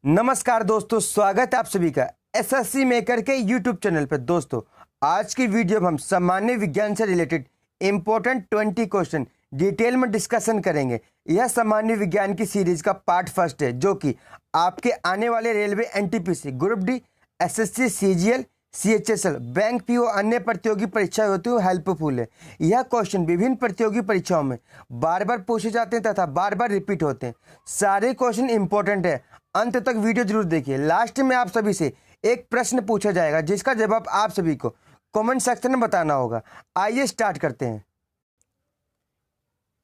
नमस्कार दोस्तों, स्वागत है आप सभी का एसएससी मेकर के यूट्यूब चैनल पर। दोस्तों, आज की वीडियो में हम सामान्य विज्ञान से रिलेटेड इंपॉर्टेंट 20 क्वेश्चन डिटेल में डिस्कशन करेंगे। यह सामान्य विज्ञान की सीरीज का पार्ट फर्स्ट है, जो कि आपके आने वाले railway, NTPC, group D, SSC, CGL, CHSL, bank PO, अन्य प्रतियोगी परीक्षाएं होती है हेल्पफुल है। यह क्वेश्चन विभिन्न प्रतियोगी परीक्षाओं में बार बार पूछे जाते हैं तथा बार बार रिपीट होते हैं। सारे क्वेश्चन इंपॉर्टेंट है, अंत तक वीडियो जरूर देखिए। लास्ट में आप सभी से एक प्रश्न पूछा जाएगा, जिसका जवाब आप सभी को कमेंट सेक्शन में बताना होगा। आइए स्टार्ट करते हैं।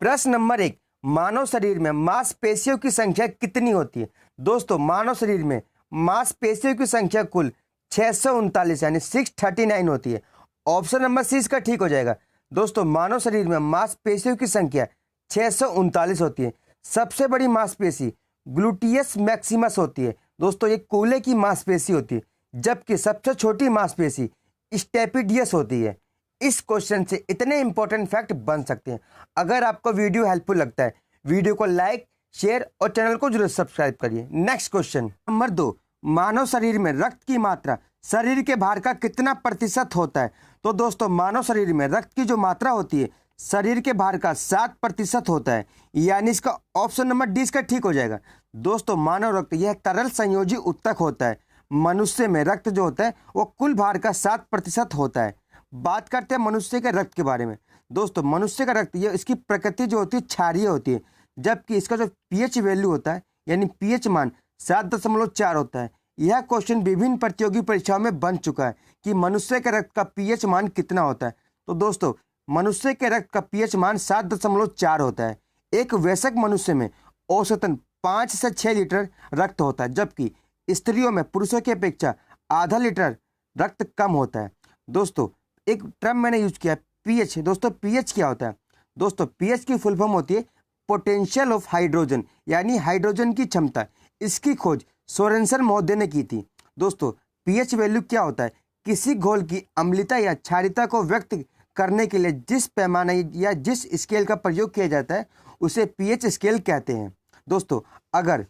प्रश्न नंबर 1, मानव शरीर में मांसपेशियों की संख्या कितनी होती है? दोस्तों, मानव शरीर में मांसपेशियों की संख्या कुल 639 यानी 639 होती है। ऑप्शन नंबर सी इसका ठीक हो जाएगा। दोस्तों, मानव शरीर में मांसपेशियों की संख्या 639 होती है। सबसे बड़ी मांसपेशी ग्लूटियस मैक्सिमस होती है। दोस्तों, ये कूल्हे की मांसपेशी होती है, जबकि सबसे छोटी मांसपेशी स्टेपिडियस होती है। इस क्वेश्चन से इतने इंपॉर्टेंट फैक्ट बन सकते हैं। अगर आपको वीडियो हेल्पफुल लगता है, वीडियो को लाइक, शेयर और चैनल को जरूर सब्सक्राइब करिए। नेक्स्ट क्वेश्चन नंबर 2, मानव शरीर में रक्त की मात्रा शरीर के भार का कितना प्रतिशत होता है? तो दोस्तों, मानव शरीर में रक्त की जो मात्रा होती है शरीर के भार का 7% होता है, यानी इसका ऑप्शन नंबर डी इसका ठीक हो जाएगा। दोस्तों, मानव रक्त यह तरल संयोजी उत्तक होता है। मनुष्य में रक्त जो होता है वो कुल भार का 7% होता है। बात करते हैं मनुष्य के रक्त के बारे में। दोस्तों, मनुष्य का रक्त ये इसकी प्रकृति जो होती है क्षारीय होती है, जबकि इसका जो पीएच वैल्यू होता है यानी पीएच मान 7.4 होता है। यह क्वेश्चन विभिन्न प्रतियोगी परीक्षाओं में बन चुका है कि मनुष्य के रक्त का पीएच मान कितना होता है। तो दोस्तों, मनुष्य के रक्त का पीएच मान 7.4 होता है। एक वयस्क मनुष्य में औसतन 5 से 6 लीटर रक्त होता है, जबकि स्त्रियों में पुरुषों की अपेक्षा आधा लीटर रक्त कम होता है। दोस्तों, एक टर्म मैंने यूज किया पीएच। दोस्तों, पीएच क्या होता है? दोस्तों, पीएच की फुल फॉर्म होती है पोटेंशियल ऑफ हाइड्रोजन, यानी हाइड्रोजन की क्षमता। इसकी खोज सोरेनसन महोदय ने की थी। दोस्तों, पीएच वैल्यू क्या होता है? किसी घोल की अम्लता या क्षारीयता को व्यक्त करने के लिए जिस पैमाने या जिस स्केल का प्रयोग किया जाता है उसे पीएच स्केल कहते हैं। दोस्तों, अगर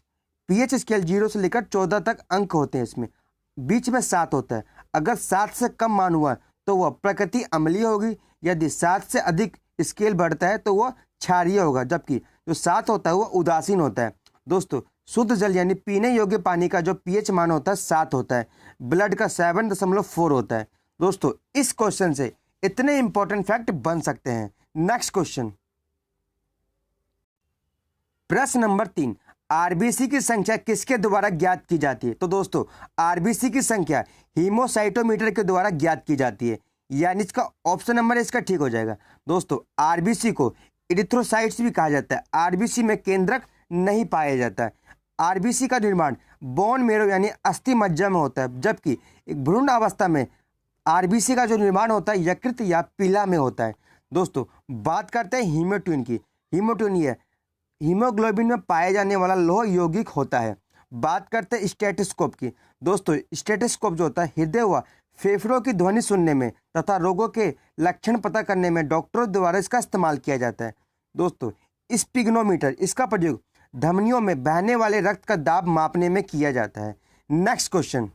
पीएच स्केल 0 से लेकर 14 तक अंक होते हैं, इसमें बीच में 7 होता है। अगर 7 से कम मान हुआ तो वह प्रकृति अम्लीय होगी। यदि 7 से अधिक स्केल बढ़ता है तो वह क्षारीय होगा, जबकि जो 7 होता है वह उदासीन होता है। दोस्तों, शुद्ध जल यानी पीने योग्य पानी का जो पीएच मान होता है 7 होता है। ब्लड का 7.4 होता है। दोस्तों, इस क्वेश्चन से इतने इंपॉर्टेंट फैक्ट बन सकते हैं। नेक्स्ट क्वेश्चन, प्रश्न नंबर 3, आरबीसी की संख्या किसके द्वारा ज्ञात की जाती है? तो दोस्तों, आरबीसी की संख्या हीमोसाइटोमीटर के द्वारा ज्ञात की जाती है, यानी इसका ऑप्शन नंबर इसका ठीक हो जाएगा। दोस्तों, आरबीसी को इरिथ्रोसाइट्स भी कहा जाता है। आरबीसी में केंद्रक नहीं पाया जाता है। आरबीसी का निर्माण बोन मेरो यानी अस्थि मज्जा में होता है, जबकि एक भ्रूण अवस्था में आरबीसी का जो निर्माण होता है यकृत या पीला में होता है। दोस्तों, बात करते हैं हीमोट्यून की। हीमोट्यून ये हीमोग्लोबिन में पाया जाने वाला लोह यौगिक होता है। बात करते हैं स्टेथोस्कोप की। दोस्तों, स्टेथोस्कोप जो होता है हृदय व फेफड़ों की ध्वनि सुनने में तथा रोगों के लक्षण पता करने में डॉक्टरों द्वारा इसका इस्तेमाल किया जाता है। दोस्तों, स्पिग्नोमीटर इसका प्रयोग धमनियों में बहने वाले रक्त का दाब मापने में किया जाता है। नेक्स्ट क्वेश्चन,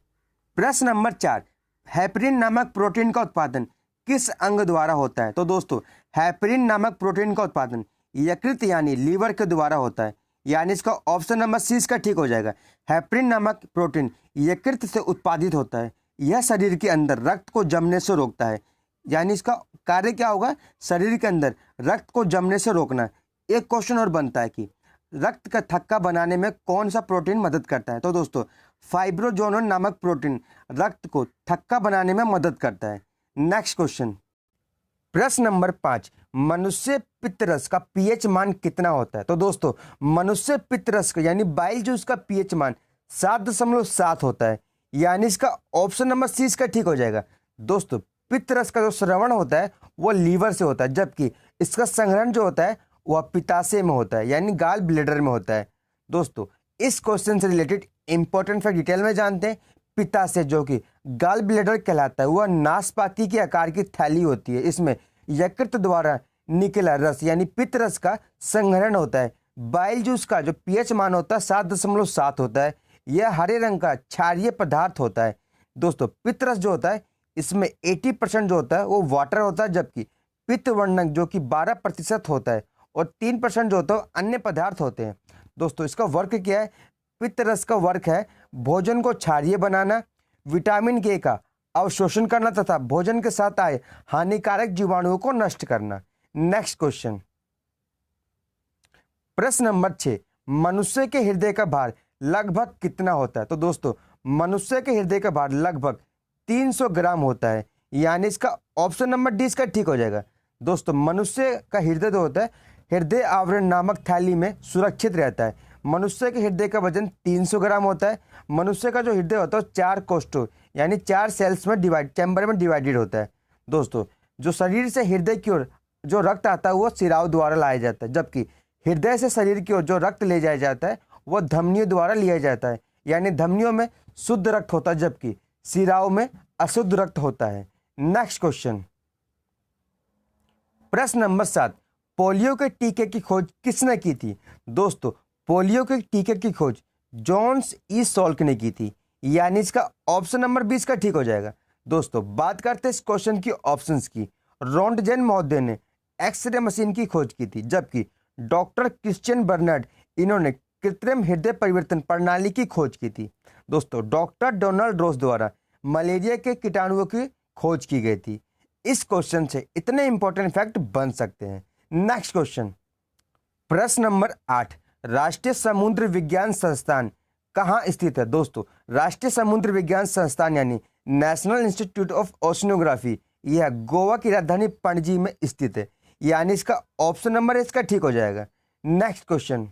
प्रश्न नंबर 4, हेपरिन नामक प्रोटीन का उत्पादन किस अंग द्वारा होता है? तो दोस्तों, हेपरिन नामक प्रोटीन का उत्पादन यकृत यानी लीवर के द्वारा होता है, यानी इसका ऑप्शन नंबर सी इसका ठीक हो जाएगा। हेपरिन नामक प्रोटीन यकृत से उत्पादित होता है। यह शरीर के अंदर रक्त को जमने से रोकता है, यानी इसका कार्य क्या होगा? शरीर के अंदर रक्त को जमने से रोकना। एक क्वेश्चन और बनता है कि रक्त का थक्का बनाने में कौन सा प्रोटीन मदद करता है? तो दोस्तों, फाइब्रोजोनन नामक प्रोटीन रक्त को थक्का बनाने में मदद करता है। नेक्स्ट क्वेश्चन, प्रश्न नंबर 5, मनुष्य पित्तरस का पीएच मान कितना होता है? तो दोस्तों, मनुष्य पित्तरस का यानी बाइल जूस का पीएच मान 7.7 होता है, यानी इसका ऑप्शन नंबर सी इसका ठीक हो जाएगा। दोस्तों, पित्तरस का जो श्रवण होता है वो लीवर से होता है, जबकि इसका संग्रहण जो होता है वह पित्ताशय में होता है, यानी गाल ब्लैडर में होता है। दोस्तों, इस क्वेश्चन से रिलेटेड इंपॉर्टेंट फैक्ट डिटेल में जानते हैं। पित्ताशय जो कि गाल ब्लैडर कहलाता है, वह नाशपाती के आकार की थैली होती है। इसमें यकृत द्वारा निकला रस यानी पित्त रस का संग्रहण होता है। बाइल जूस का जो पीएच मान होता है 7.7 होता है। यह हरे रंग का क्षारीय पदार्थ होता है। दोस्तों पित्तरस जो होता है इसमें 80% जो होता है वो वाटर होता है, जबकि पित्त वर्णक जो कि 12% होता है और 3% जो होता है अन्य पदार्थ होते हैं। दोस्तों इसका वर्क क्या है? पित्तरस का वर्क है भोजन को क्षारीय बनाना, विटामिन के का अवशोषण करना तथा भोजन के साथ आए हानिकारक जीवाणुओं को नष्ट करना। नेक्स्ट क्वेश्चन, प्रश्न नंबर 6, मनुष्य के हृदय का भार लगभग कितना होता है? तो दोस्तों मनुष्य के हृदय का भार लगभग 300 ग्राम होता है, यानी इसका ऑप्शन नंबर डी इसका ठीक हो जाएगा। दोस्तों मनुष्य का हृदय जो होता है हृदय आवरण नामक थैली में सुरक्षित रहता है। मनुष्य के हृदय का वजन 300 ग्राम होता है। मनुष्य का जो हृदय होता है 4 कोष्ठों यानी 4 सेल्स में चैम्बर में डिवाइडेड होता है। दोस्तों जो शरीर से हृदय की ओर जो रक्त आता है वो सिराओं द्वारा लाया जाता है, जबकि हृदय से शरीर की ओर जो रक्त ले जाया जाता है वो धमनियों द्वारा लिया जाता है, यानी धमनियों में शुद्ध रक्त होता है जबकि सिराओं में अशुद्ध रक्त होता है। नेक्स्ट क्वेश्चन, प्रश्न नंबर 7, पोलियो के टीके की खोज किसने की थी? दोस्तों पोलियो के टीके की खोज जॉन्स ई सॉल्क ने की थी, यानी इसका ऑप्शन नंबर 20 का ठीक हो जाएगा। दोस्तों बात करते हैं इस क्वेश्चन की ऑप्शंस की। रोंटजेन महोदय ने एक्सरे मशीन की खोज की थी, जबकि डॉक्टर क्रिश्चियन बर्नार्ड इन्होंने कृत्रिम हृदय परिवर्तन प्रणाली की खोज की थी। दोस्तों डॉक्टर डोनाल्ड रोस द्वारा मलेरिया के कीटाणुओं की खोज की गई थी। इस क्वेश्चन से इतने इंपॉर्टेंट फैक्ट बन सकते हैं। नेक्स्ट क्वेश्चन, प्रश्न नंबर 8, राष्ट्रीय समुद्र विज्ञान संस्थान कहाँ स्थित है? दोस्तों राष्ट्रीय समुद्र विज्ञान संस्थान यानी नेशनल इंस्टीट्यूट ऑफ ओशनोग्राफी यह गोवा की राजधानी पणजी में स्थित है, यानी इसका ऑप्शन नंबर इसका ठीक हो जाएगा। नेक्स्ट क्वेश्चन,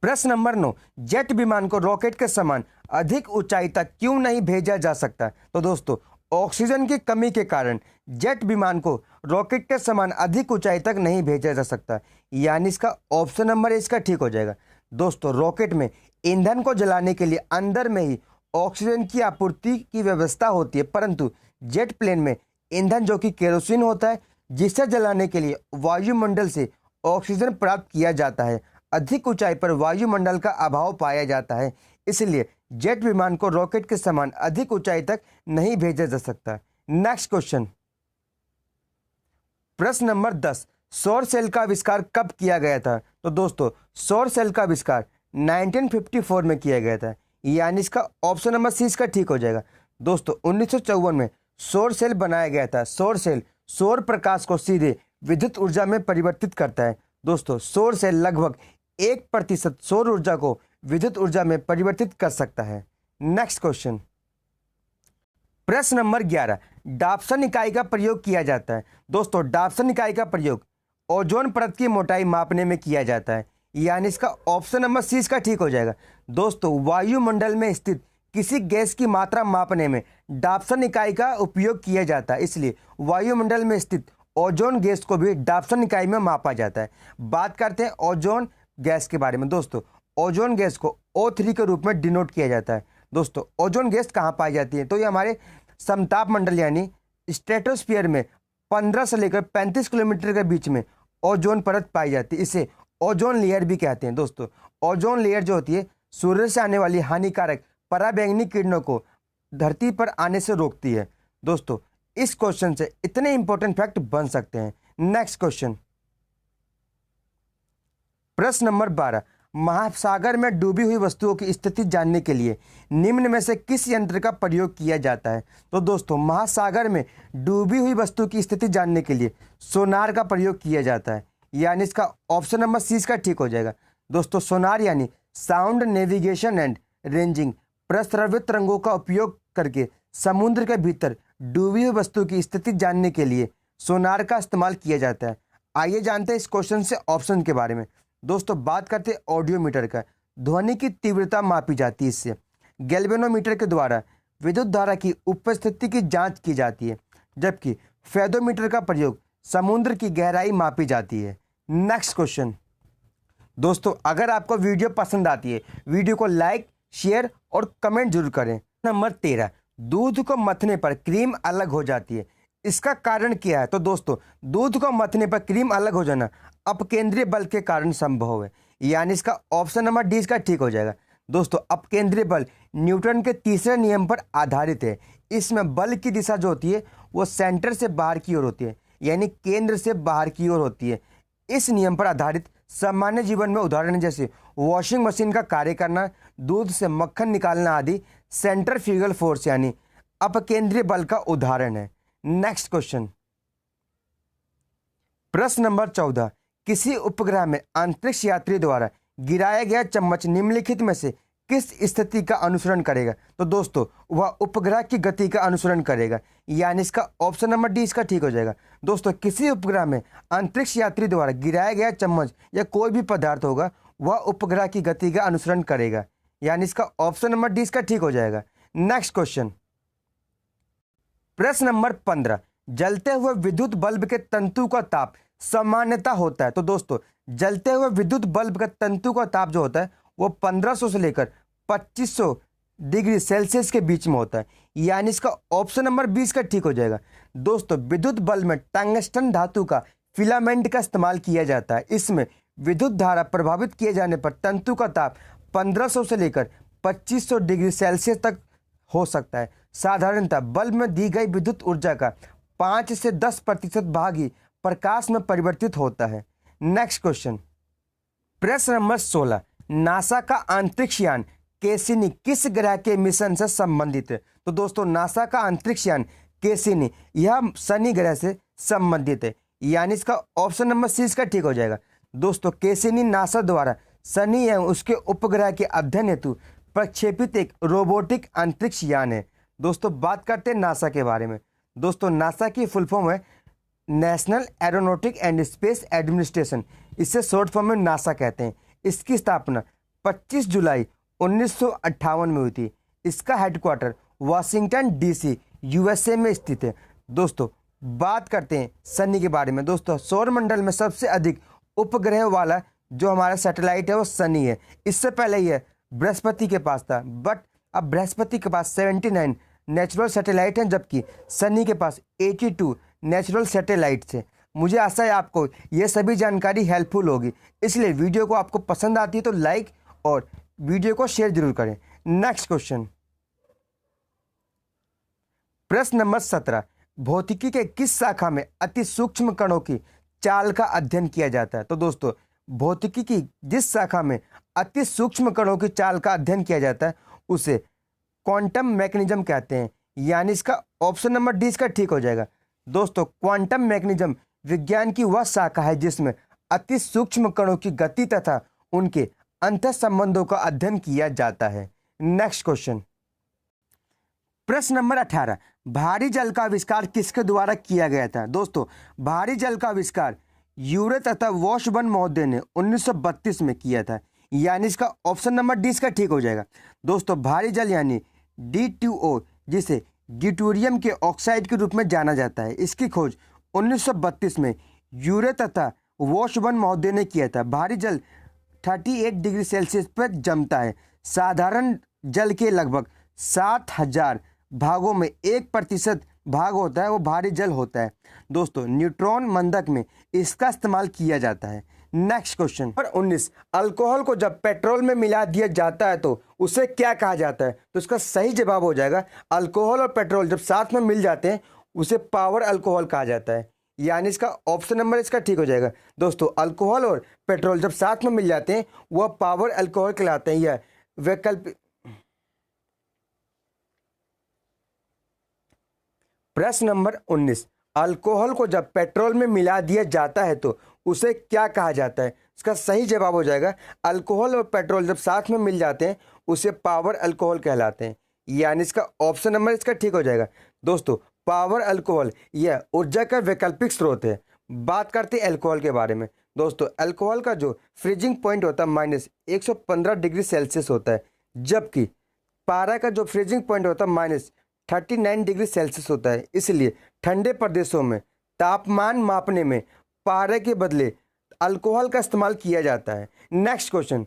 प्रश्न नंबर 9, जेट विमान को रॉकेट के समान अधिक ऊंचाई तक क्यों नहीं भेजा जा सकता? तो दोस्तों ऑक्सीजन की कमी के कारण जेट विमान को रॉकेट के समान अधिक ऊंचाई तक नहीं भेजा जा सकता, यानी इसका ऑप्शन नंबर इसका ठीक हो जाएगा। दोस्तों रॉकेट में ईंधन को जलाने के लिए अंदर में ही ऑक्सीजन की आपूर्ति की व्यवस्था होती है, परंतु जेट प्लेन में ईंधन जो कि केरोसिन होता है जिसे जलाने के लिए वायुमंडल से ऑक्सीजन प्राप्त किया जाता है। अधिक ऊंचाई पर वायुमंडल का अभाव पाया जाता है, इसलिए जेट विमान को रॉकेट के समान अधिक ऊंचाई तक नहीं भेजा जा सकता। नेक्स्ट क्वेश्चन, प्रश्न नंबर 10, सौर सेल का आविष्कार कब किया गया था? तो दोस्तों सौर सेल का आविष्कार 1954 में किया गया था, यानी इसका ऑप्शन नंबर सी इसका ठीक हो जाएगा। दोस्तों 1954 में सौर सेल बनाया गया था। सौर सेल सौर प्रकाश को सीधे विद्युत ऊर्जा में परिवर्तित करता है। दोस्तों सौर सेल लगभग 1% सौर ऊर्जा को विद्युत ऊर्जा में परिवर्तित कर सकता है। नेक्स्ट क्वेश्चन, प्रश्न नंबर 11, डाप्सन इकाई का प्रयोग किया जाता है। दोस्तों डाप्सन इकाई का प्रयोग ओजोन परत की मोटाई मापने में किया जाता है, यानी इसका ऑप्शन नंबर सी इसका ठीक हो जाएगा। दोस्तों वायुमंडल में स्थित किसी गैस की मात्रा मापने में डाप्सन इकाई का उपयोग किया जाता है, इसलिए वायुमंडल में स्थित ओजोन गैस को भी डाप्सन इकाई में मापा जाता है। बात करते हैं ओजोन गैस के बारे में। दोस्तों ओजोन गैस को O3 के रूप में डिनोट किया जाता है। दोस्तों ओजोन गैस कहाँ पाई जाती है? तो ये हमारे समताप मंडल यानी स्ट्रेटोस्फीयर में 15 से लेकर 35 किलोमीटर के बीच में ओजोन परत पाई जाती है। इसे ओजोन लेयर भी कहते हैं। दोस्तों ओजोन लेयर जो होती है सूर्य से आने वाली हानिकारक पराबैंगनी किरणों को धरती पर आने से रोकती है। दोस्तों इस क्वेश्चन से इतने इंपॉर्टेंट फैक्ट बन सकते हैं। नेक्स्ट क्वेश्चन, प्रश्न नंबर 12, महासागर में डूबी हुई वस्तुओं की स्थिति जानने के लिए निम्न में से किस यंत्र का प्रयोग किया जाता है? तो दोस्तों महासागर में डूबी हुई वस्तु की स्थिति जानने के लिए सोनार का प्रयोग किया जाता है, यानी इसका ऑप्शन नंबर सी इसका ठीक हो जाएगा। दोस्तों सोनार यानी साउंड नेविगेशन एंड रेंजिंग प्रस्रवित तरंगों का उपयोग करके समुद्र के भीतर डूबी हुई वस्तु की स्थिति जानने के लिए सोनार का इस्तेमाल किया जाता है। आइए जानते हैं इस क्वेश्चन से ऑप्शन के बारे में। दोस्तों बात करते हैं ऑडियोमीटर का। ध्वनि की तीव्रता मापी जाती है इससे। गैल्वेनोमीटर के द्वारा विद्युत धारा की उपस्थिति की जांच की जाती है, जबकि फेदोमीटर का प्रयोग समुद्र की गहराई मापी जाती है। नेक्स्ट क्वेश्चन, दोस्तों अगर आपको वीडियो पसंद आती है वीडियो को लाइक शेयर और कमेंट जरूर करें। नंबर 13, दूध को मथने पर क्रीम अलग हो जाती है, इसका कारण क्या है? तो दोस्तों दूध को मथने पर क्रीम अलग हो जाना अपकेंद्रीय बल के कारण संभव है, यानी इसका ऑप्शन नंबर डी इसका ठीक हो जाएगा। दोस्तों अपकेंद्री बल न्यूटन के तीसरे नियम पर आधारित है। इसमें बल की दिशा जो होती है वो सेंटर से बाहर की ओर होती है, यानी केंद्र से बाहर की ओर होती है। इस नियम पर आधारित सामान्य जीवन में उदाहरण जैसे वॉशिंग मशीन का कार्य करना, दूध से मक्खन निकालना आदि सेंट्रीफ्यूगल फोर्स यानी अपकेंद्रीय बल का उदाहरण है। नेक्स्ट क्वेश्चन, प्रश्न नंबर 14, किसी उपग्रह में अंतरिक्ष यात्री द्वारा गिराया गया चम्मच निम्नलिखित में से किस स्थिति का अनुसरण करेगा? तो दोस्तों वह उपग्रह की गति का अनुसरण करेगा, यानी इसका ऑप्शन नंबर डी इसका ठीक हो जाएगा। दोस्तों किसी उपग्रह में अंतरिक्ष यात्री द्वारा गिराया गया चम्मच या कोई भी पदार्थ होगा वह उपग्रह की गति का अनुसरण करेगा, यानी इसका ऑप्शन नंबर डी इसका ठीक हो जाएगा। नेक्स्ट क्वेश्चन, प्रश्न नंबर 15, जलते हुए विद्युत बल्ब के तंतु का ताप सामान्यता होता है। तो दोस्तों जलते हुए विद्युत बल्ब का तंतु का ताप जो होता है वो 1500 से लेकर 2500 डिग्री सेल्सियस के बीच में होता है, यानी इसका ऑप्शन नंबर 20 का ठीक हो जाएगा। दोस्तों विद्युत बल्ब में टंगस्टन धातु का फिलामेंट का इस्तेमाल किया जाता है। इसमें विद्युत धारा प्रभावित किए जाने पर तंतु का ताप 1500 से लेकर 2500 डिग्री सेल्सियस तक हो सकता है। साधारणतः बल्ब में दी गई विद्युत ऊर्जा का 5 से 10% भाग ही प्रकाश में परिवर्तित होता है। नेक्स्ट क्वेश्चन, प्रश्न नंबर 16, नासा का अंतरिक्ष यान कैसिनी किस ग्रह के मिशन से संबंधित है? तो दोस्तों नासा का अंतरिक्ष यान कैसिनी यह शनि ग्रह से संबंधित है, यानी इसका ऑप्शन नंबर सी इसका ठीक हो जाएगा। दोस्तों कैसिनी नासा द्वारा शनि एवं उसके उपग्रह के अध्ययन हेतु प्रक्षेपित एक रोबोटिक अंतरिक्ष यान है। दोस्तों बात करते हैं नासा के बारे में। दोस्तों नासा की फुल फॉर्म है national aeronautic and space administration, इसे शॉर्ट फॉर्म में नासा कहते हैं। इसकी स्थापना 25 जुलाई 1958 में हुई थी। इसका हेडक्वार्टर वाशिंगटन डीसी यूएसए में स्थित है। दोस्तों बात करते हैं शनि के बारे में। दोस्तों सौरमंडल में सबसे अधिक उपग्रह वाला जो हमारा सैटेलाइट है वो शनि है। इससे पहले यह बृहस्पति के पास था, बट अब बृहस्पति के पास 79 नेचुरल सैटेलाइट हैं, जबकि शनि के पास 82 नेचुरल सैटेलाइट्स हैं। मुझे आशा है आपको ये सभी जानकारी हेल्पफुल होगी, इसलिए वीडियो को आपको पसंद आती है तो लाइक और वीडियो को शेयर जरूर करें। नेक्स्ट क्वेश्चन, प्रश्न नंबर 17, भौतिकी के किस शाखा में अति सूक्ष्म कणों की चाल का अध्ययन किया जाता है? तो दोस्तों भौतिकी की जिस शाखा में अति सूक्ष्म कणों की चाल का अध्ययन किया जाता है उसे क्वांटम मैकेनिज्म कहते हैं, यानी इसका ऑप्शन नंबर डी इसका ठीक हो जाएगा। दोस्तों क्वांटम मैकेनिज्म विज्ञान की वह शाखा है जिसमें अति सूक्ष्म कणों की गति तथा उनके अंतर संबंधों का अध्ययन किया जाता है। नेक्स्ट क्वेश्चन, प्रश्न नंबर 18, भारी जल का आविष्कार किसके द्वारा किया गया था? दोस्तों भारी जल का आविष्कार यूरे तथा वॉशबर्न महोदय ने 1932 में किया था, यानी इसका ऑप्शन नंबर डी इसका ठीक हो जाएगा। दोस्तों भारी जल यानी D2O जिसे ड्यूटेरियम के ऑक्साइड के रूप में जाना जाता है, इसकी खोज 1932 में यूरे तथा वॉशबर्न महोदय ने किया था। भारी जल 38 डिग्री सेल्सियस पर जमता है। साधारण जल के लगभग 7000 भागों में 1% भाग होता है वो भारी जल होता है। दोस्तों न्यूट्रॉन मंदक में इसका इस्तेमाल किया जाता है। नेक्स्ट क्वेश्चन नंबर 19, अल्कोहल को जब पेट्रोल में मिला दिया जाता है तो उसे क्या कहा जाता है? तो इसका सही जवाब हो जाएगा अल्कोहल और पेट्रोल जब साथ में मिल जाते हैं उसे पावर अल्कोहल कहा जाता है, यानी इसका ऑप्शन नंबर इसका ठीक हो जाएगा। दोस्तों अल्कोहल और पेट्रोल जब साथ में मिल जाते हैं वह पावर अल्कोहल कहलाते हैं। यह वैकल्पिक प्रश्न नंबर 19, अल्कोहल को जब पेट्रोल में मिला दिया जाता है तो उसे क्या कहा जाता है? इसका सही जवाब हो जाएगा अल्कोहल और पेट्रोल जब साथ में मिल जाते हैं उसे पावर अल्कोहल कहलाते हैं, यानी इसका ऑप्शन नंबर इसका ठीक हो जाएगा। दोस्तों पावर अल्कोहल यह ऊर्जा का वैकल्पिक स्रोत है। बात करते हैं अल्कोहल के बारे में। दोस्तों अल्कोहल का जो फ्रीजिंग पॉइंट होता है -115 डिग्री सेल्सियस होता है, जबकि पारा का जो फ्रीजिंग पॉइंट होता है -39 डिग्री सेल्सियस होता है। इसलिए ठंडे प्रदेशों में तापमान मापने में पारे के बदले अल्कोहल का इस्तेमाल किया जाता है। नेक्स्ट क्वेश्चन,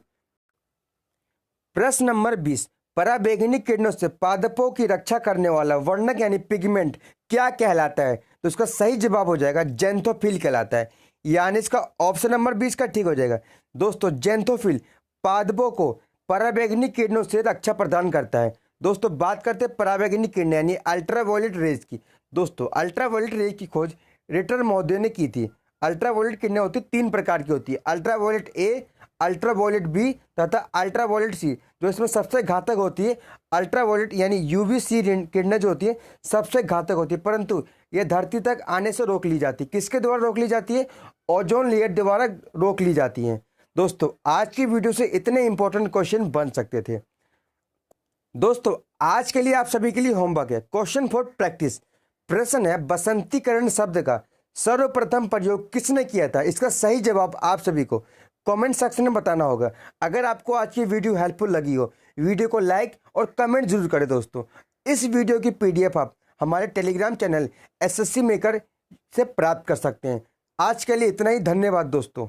प्रश्न नंबर 20, पराबैंगनी किरणों से पादपों की रक्षा करने वाला वर्णक यानी पिगमेंट क्या कहलाता है? तो इसका सही जवाब हो जाएगा ज़ैंथोफिल कहलाता है, यानी इसका ऑप्शन नंबर 20 का ठीक हो जाएगा। दोस्तों जेंथोफिल पादपों को पराबैंगनी किरणों से रक्षा प्रदान करता है। दोस्तों बात करते हैं पराबैंगनी किरणें यानी अल्ट्रावायलेट रेज की। दोस्तों अल्ट्रावायलेट रेज की खोज रिटर महोदय ने की थी। अल्ट्रावायलेट किरणें होती 3 प्रकार की होती है, अल्ट्रावायलेट ए, अल्ट्रावायलेट बी तथा अल्ट्रावायलेट सी। जो इसमें सबसे घातक होती है अल्ट्रावायलेट यानी यूवीसी किरणें जो होती है सबसे घातक होती है, परंतु यह धरती तक आने से रोक ली जाती है। किसके द्वारा रोक ली जाती है? ओजोन लेयर द्वारा रोक ली जाती है। दोस्तों आज की वीडियो से इतने इंपॉर्टेंट क्वेश्चन बन सकते थे। दोस्तों आज के लिए आप सभी के लिए होमवर्क है, क्वेश्चन फॉर प्रैक्टिस। प्रश्न है बसंतीकरण शब्द का सर्वप्रथम प्रयोग किसने किया था? इसका सही जवाब आप सभी को कमेंट सेक्शन में बताना होगा। अगर आपको आज की वीडियो हेल्पफुल लगी हो, वीडियो को लाइक और कमेंट जरूर करें। दोस्तों इस वीडियो की पीडीएफ आप हमारे टेलीग्राम चैनल एसएससी मेकर से प्राप्त कर सकते हैं। आज के लिए इतना ही, धन्यवाद दोस्तों।